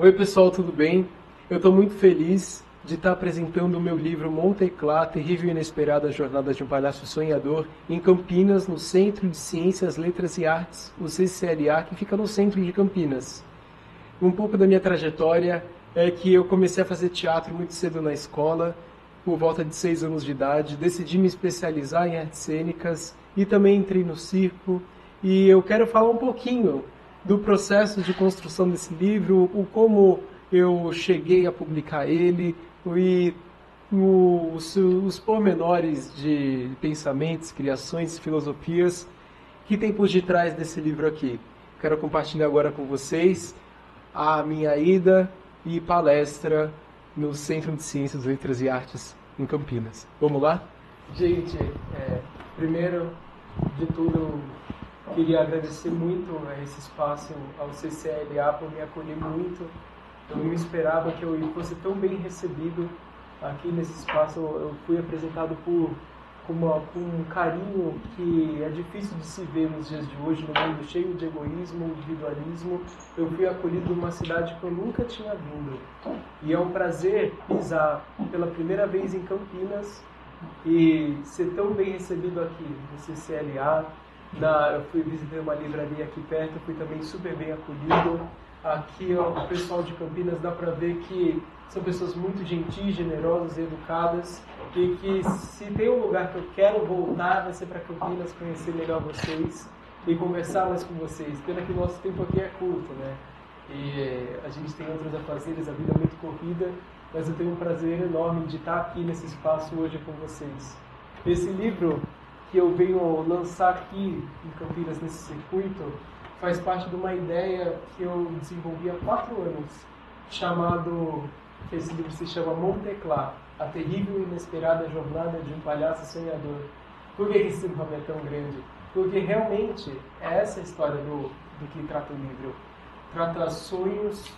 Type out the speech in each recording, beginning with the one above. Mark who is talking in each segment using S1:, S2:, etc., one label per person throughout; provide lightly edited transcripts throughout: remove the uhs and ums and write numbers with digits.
S1: Oi pessoal, tudo bem? Eu estou muito feliz de estar apresentando o meu livro Monteclá, Terrível e Inesperada Jornada de um Palhaço Sonhador, em Campinas, no Centro de Ciências, Letras e Artes, o CCLA, que fica no centro de Campinas. Um pouco da minha trajetória é que eu comecei a fazer teatro muito cedo na escola, por volta de 6 anos de idade, decidi me especializar em artes cênicas e também entrei no circo, e eu quero falar um pouquinho do processo de construção desse livro, o como eu cheguei a publicar ele e os pormenores de pensamentos, criações, filosofias que tem por detrás desse livro aqui. Quero compartilhar agora com vocês a minha ida e palestra no Centro de Ciências, Letras e Artes em Campinas. Vamos lá? Gente, primeiro de tudo, queria agradecer muito esse espaço ao CCLA por me acolher muito. Eu não esperava que eu fosse tão bem recebido aqui nesse espaço. Eu fui apresentado com um carinho que é difícil de se ver nos dias de hoje, no mundo cheio de egoísmo, individualismo. Eu fui acolhido numa cidade que eu nunca tinha vindo. E é um prazer pisar pela primeira vez em Campinas e ser tão bem recebido aqui no CCLA. Eu visitei uma livraria aqui perto, fui também super bem acolhido. Aqui o pessoal de Campinas dá para ver que são pessoas muito gentis, generosas e educadas, e que se tem um lugar que eu quero voltar vai ser para Campinas, conhecer melhor vocês e conversar mais com vocês. Pena que o nosso tempo aqui é curto, né? E a gente tem outros afazeres, a vida é muito corrida, mas eu tenho um prazer enorme de estar aqui nesse espaço hoje com vocês. Esse livro que eu venho lançar aqui em Campinas, nesse circuito, faz parte de uma ideia que eu desenvolvi há 4 anos, esse livro se chama Monteclá, A Terrível e Inesperada Jornada de um Palhaço Sonhador. Por que esse nome é tão grande? Porque realmente é essa a história do que trata o livro. Trata sonhos,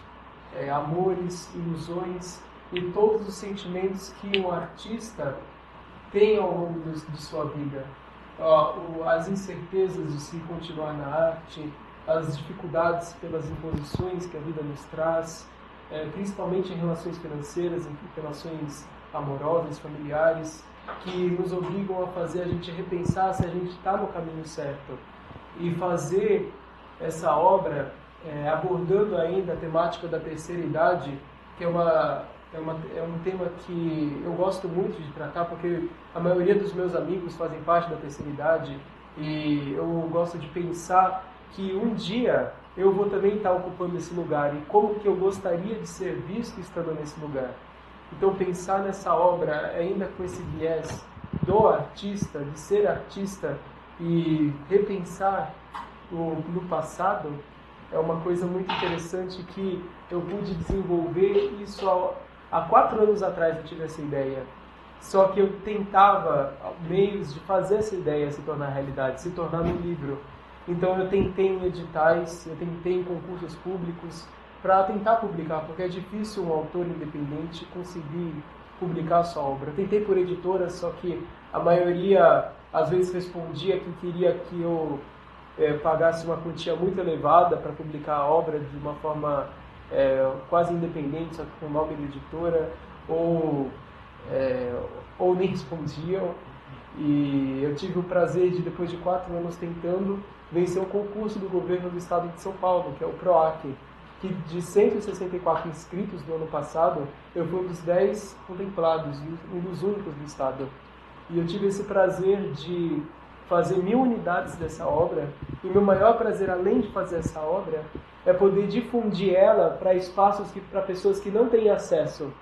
S1: amores, ilusões e todos os sentimentos que um artista tem ao longo de sua vida. As incertezas de se continuar na arte, as dificuldades pelas imposições que a vida nos traz, principalmente em relações financeiras, em relações amorosas, familiares, que nos obrigam a fazer a gente repensar se a gente está no caminho certo. E fazer essa obra abordando ainda a temática da terceira idade, que é um tema que eu gosto muito de tratar, porque a maioria dos meus amigos fazem parte da terceira idade, e eu gosto de pensar que um dia eu vou também estar ocupando esse lugar e como que eu gostaria de ser visto estando nesse lugar. Então pensar nessa obra ainda com esse viés do artista, de ser artista e repensar no passado é uma coisa muito interessante que eu pude desenvolver isso há 4 anos atrás. Eu tive essa ideia. Só que eu tentava meios de fazer essa ideia se tornar realidade, se tornar um livro. Então eu tentei em editais, eu tentei em concursos públicos para tentar publicar, porque é difícil um autor independente conseguir publicar a sua obra. Eu tentei por editoras, só que a maioria às vezes respondia que queria que eu pagasse uma quantia muito elevada para publicar a obra de uma forma quase independente, só que com o nome da editora, ou nem respondiam. E eu tive o prazer de, depois de 4 anos tentando, vencer o concurso do governo do estado de São Paulo, que é o PROAC, que de 164 inscritos do ano passado, eu fui um dos 10 contemplados, um dos únicos do estado. E eu tive esse prazer de fazer 1000 unidades dessa obra, e meu maior prazer, além de fazer essa obra, é poder difundir ela para espaços, para pessoas que não têm acesso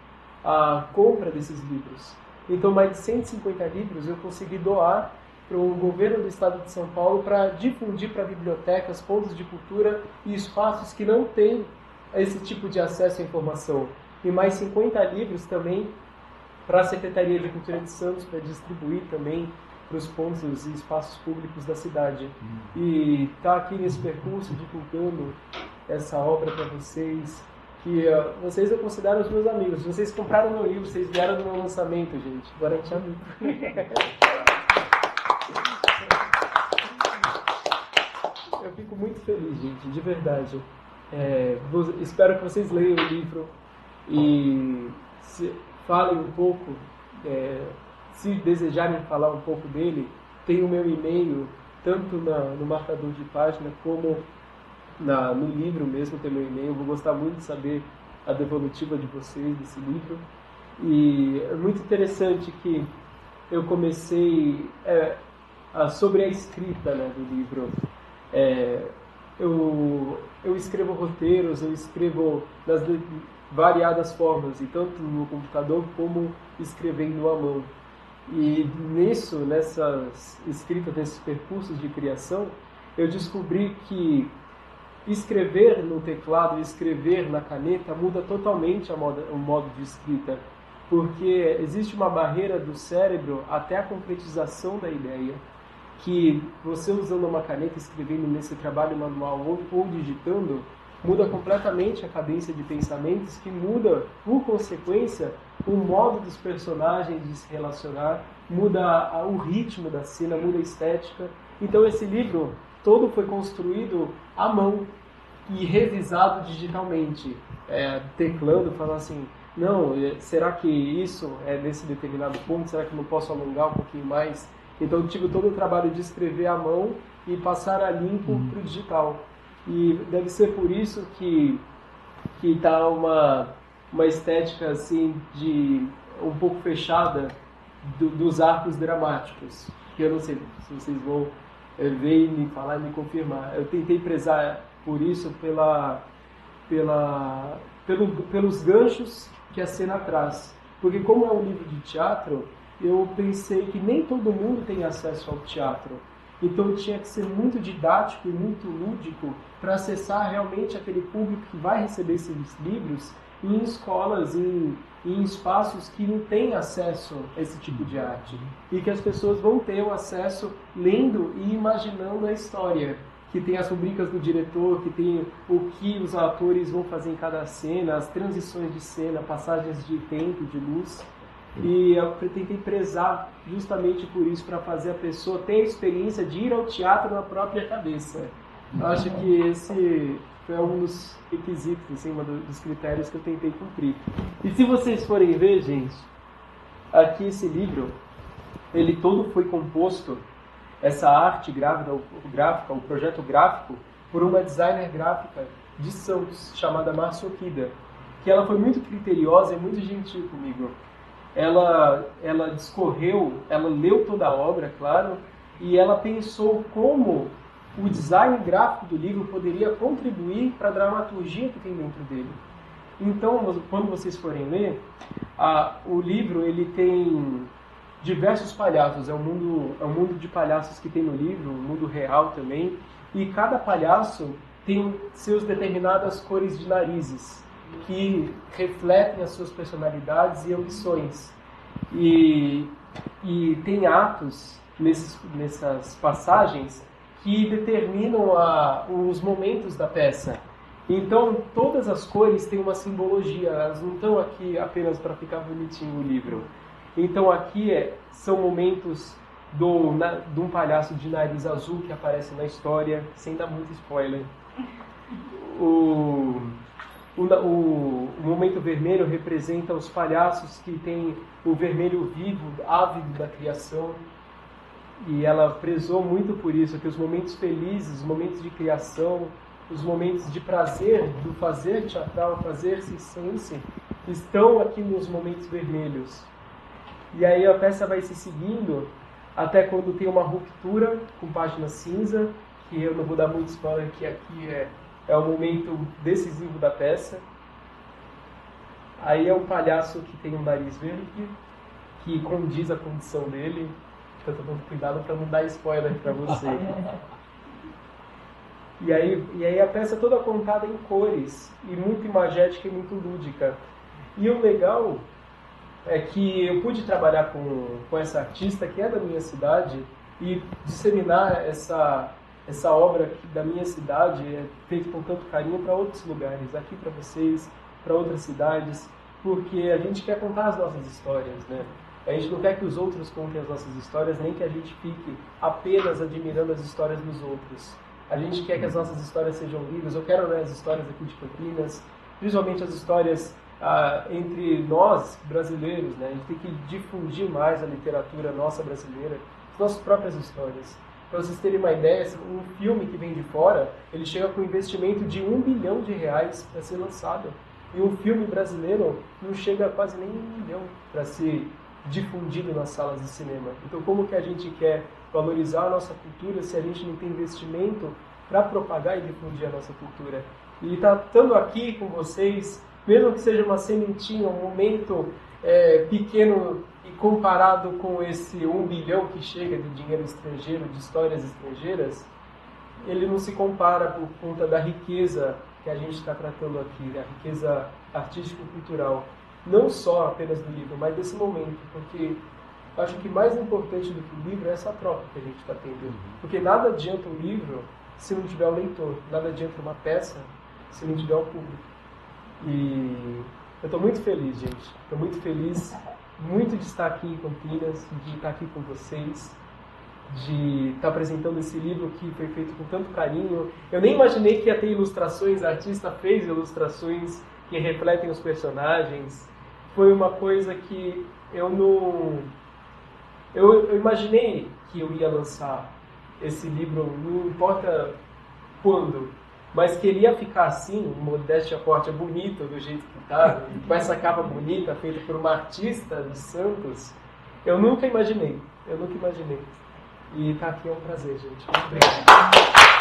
S1: à compra desses livros. Então, mais de 150 livros eu consegui doar para o governo do estado de São Paulo para difundir para bibliotecas, pontos de cultura e espaços que não têm esse tipo de acesso à informação. E mais 50 livros também para a Secretaria de Cultura de Santos, para distribuir também para os pontos e espaços públicos da cidade. E estar aqui nesse percurso divulgando essa obra para vocês, que vocês eu considero os meus amigos. Vocês compraram meu livro, vocês vieram no meu lançamento, gente. Agora a gente é amigo. Eu fico muito feliz, gente, de verdade. Espero que vocês leiam o livro e falem um pouco, se desejarem falar um pouco dele, tem o meu e-mail, tanto no marcador de página como no livro mesmo tem meu e-mail. Eu vou gostar muito de saber a devolutiva de vocês desse livro. E é muito interessante que eu comecei sobre a escrita, né, do livro. Eu escrevo roteiros, eu escrevo das variadas formas, e tanto no computador como escrevendo à mão. E nessas escritas, nesses percursos de criação, eu descobri que escrever no teclado e escrever na caneta muda totalmente o modo de escrita, porque existe uma barreira do cérebro até a concretização da ideia, que você usando uma caneta, escrevendo nesse trabalho manual ou digitando, muda completamente a cadência de pensamentos, que muda, por consequência, o modo dos personagens de se relacionar, muda o ritmo da cena, muda a estética. Então esse livro todo foi construído à mão e revisado digitalmente, teclando, falando assim, não, será que isso é nesse determinado ponto? Será que eu não posso alongar um pouquinho mais? Então eu tive todo o trabalho de escrever à mão e passar a limpo para o digital. E deve ser por isso que está uma estética assim de um pouco fechada dos arcos dramáticos, que eu não sei se vocês vão ver e me falar e me confirmar. Eu tentei prezar por isso pelos ganchos que a cena traz, porque como é um livro de teatro, eu pensei que nem todo mundo tem acesso ao teatro. Então tinha que ser muito didático e muito lúdico para acessar realmente aquele público que vai receber esses livros em escolas, em espaços que não têm acesso a esse tipo de arte. E que as pessoas vão ter o acesso lendo e imaginando a história. Que tem as rubricas do diretor, que tem o que os atores vão fazer em cada cena, as transições de cena, passagens de tempo, de luz. E eu tentei prezar justamente por isso, para fazer a pessoa ter a experiência de ir ao teatro na própria cabeça. Eu acho que esse foi um dos requisitos, assim, um dos critérios que eu tentei cumprir. E se vocês forem ver, gente, aqui esse livro, ele todo foi composto, essa arte gráfica, o projeto gráfico, por uma designer gráfica de Santos, chamada Márcia Okida, que ela foi muito criteriosa e muito gentil comigo. Ela discorreu, ela leu toda a obra, claro, e ela pensou como o design gráfico do livro poderia contribuir para a dramaturgia que tem dentro dele. Então, quando vocês forem ler, o livro ele tem diversos palhaços, é um mundo de palhaços que tem no livro, um mundo real também, e cada palhaço tem seus determinadas cores de narizes, que refletem as suas personalidades e ambições. E tem atos nessas passagens que determinam os momentos da peça. Então, todas as cores têm uma simbologia, elas não estão aqui apenas para ficar bonitinho o livro. Então, aqui são momentos de um palhaço de nariz azul que aparece na história, sem dar muito spoiler. O momento vermelho representa os palhaços que têm o vermelho vivo, ávido da criação. E ela prezou muito por isso, que os momentos felizes, os momentos de criação, os momentos de prazer, do fazer teatral, fazer circense, estão aqui nos momentos vermelhos. E aí a peça vai se seguindo até quando tem uma ruptura com página cinza, que eu não vou dar muito spoiler, que aqui é o momento decisivo da peça. Aí é um palhaço que tem um nariz verde, que condiz a condição dele. Eu estou tomando cuidado para não dar spoiler para você. E aí a peça é toda contada em cores, e muito imagética e muito lúdica. E o legal é que eu pude trabalhar com essa artista que é da minha cidade e disseminar essa obra da minha cidade, feita com tanto carinho, para outros lugares, aqui para vocês, para outras cidades, porque a gente quer contar as nossas histórias, né? A gente não quer que os outros contem as nossas histórias, nem que a gente fique apenas admirando as histórias dos outros. A gente quer que as nossas histórias sejam lidas. Eu quero ler as histórias aqui de Campinas, principalmente as histórias entre nós, brasileiros, né? A gente tem que difundir mais a literatura nossa brasileira, as nossas próprias histórias. Para vocês terem uma ideia, um filme que vem de fora, ele chega com um investimento de R$1 bilhão para ser lançado. E um filme brasileiro não chega a quase nem R$1 milhão para ser difundido nas salas de cinema. Então, como que a gente quer valorizar a nossa cultura se a gente não tem investimento para propagar e difundir a nossa cultura? E estando aqui com vocês, mesmo que seja uma sementinha, um momento pequeno e comparado com esse 1 bilhão que chega de dinheiro estrangeiro, de histórias estrangeiras, ele não se compara por conta da riqueza que a gente está tratando aqui, a riqueza artístico-cultural. Não só apenas do livro, mas desse momento, porque acho que mais importante do que o livro é essa troca que a gente está tendo. Porque nada adianta o livro se não tiver o leitor, nada adianta uma peça se não tiver o público. E eu estou muito feliz, gente. Estou muito feliz, muito de estar aqui em Campinas, de estar aqui com vocês, de estar apresentando esse livro que foi feito com tanto carinho. Eu nem imaginei que ia ter ilustrações, a artista fez ilustrações que refletem os personagens. Foi uma coisa que eu não... Eu imaginei que eu ia lançar esse livro, não importa quando, mas que ele ia ficar assim, modéstia forte, bonito do jeito que está, com essa capa bonita, feita por uma artista de Santos. Eu nunca imaginei. E estar aqui é um prazer, gente. Muito obrigado.